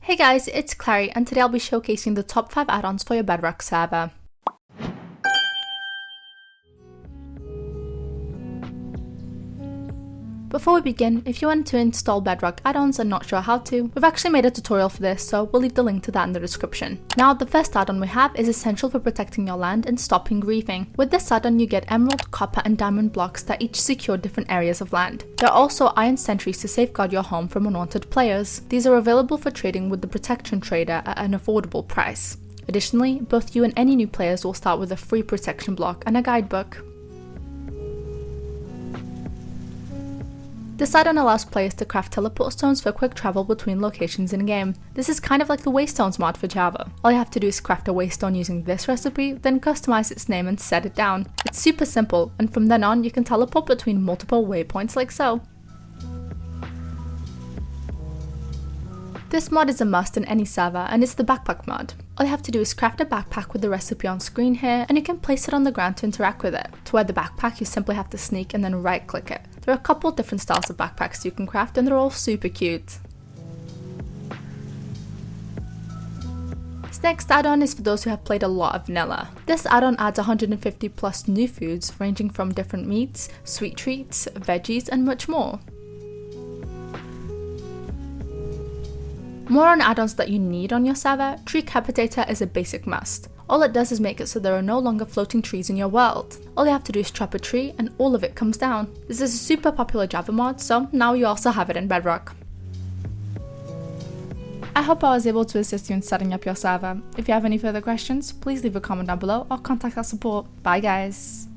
Hey guys, it's Clary and today I'll be showcasing the top 5 add-ons for your Bedrock server. Before we begin, if you want to install Bedrock add-ons and not sure how to, we've actually made a tutorial for this, so we'll leave the link to that in the description. Now, the first add-on we have is essential for protecting your land and stopping griefing. With this add-on, you get emerald, copper and diamond blocks that each secure different areas of land. There are also iron sentries to safeguard your home from unwanted players. These are available for trading with the protection trader at an affordable price. Additionally, both you and any new players will start with a free protection block and a guidebook. This add-on allows players to craft teleport stones for quick travel between locations in-game. This is kind of like the Waystones mod for Java. All you have to do is craft a waystone using this recipe, then customize its name and set it down. It's super simple, and from then on you can teleport between multiple waypoints like so. This mod is a must in any server, and it's the backpack mod. All you have to do is craft a backpack with the recipe on screen here, and you can place it on the ground to interact with it. To wear the backpack, you simply have to sneak and then right click it. There are a couple different styles of backpacks you can craft and they're all super cute. This next add-on is for those who have played a lot of vanilla. This add-on adds 150 plus new foods ranging from different meats, sweet treats, veggies and much more. More on add-ons that you need on your server, Tree Capitator is a basic must. All it does is make it so there are no longer floating trees in your world. All you have to do is chop a tree and all of it comes down. This is a super popular Java mod, so now you also have it in Bedrock. I hope I was able to assist you in setting up your server. If you have any further questions, please leave a comment down below or contact our support. Bye guys!